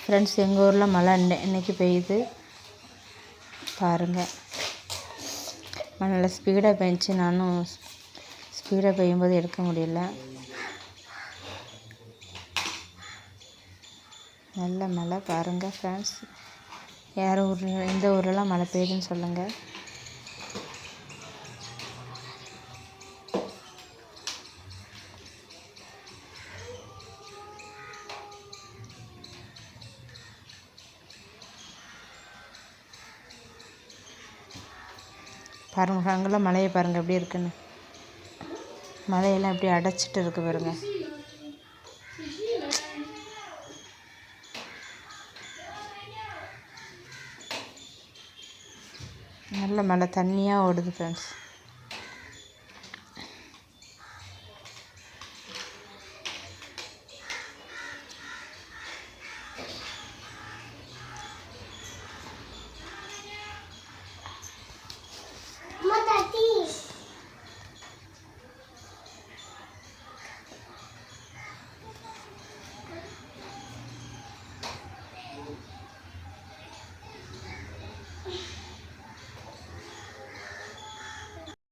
Friends, எங்கள் ஊரில் மழை இன்னைக்கு பெய்யுது பாருங்கள். மழை நல்லா ஸ்பீடாக பெஞ்சிச்சு. நானும் ஸ்பீடாக பெய்யும்போது எடுக்க முடியல. நல்ல மழை பாருங்கள் ஃப்ரெண்ட்ஸ். யார் ஊரில் எந்த ஊரெலாம் மழை பெய்யுதுன்னு சொல்லுங்கள். பாருங்கள், அங்கெல்லாம் மழையை பாருங்கள் எப்படி இருக்குன்னு. மழையெல்லாம் எப்படி அடைச்சிட்டு இருக்கு பாருங்கள். நல்ல மழை தண்ணியாக ஓடுது ஃப்ரெண்ட்ஸ்.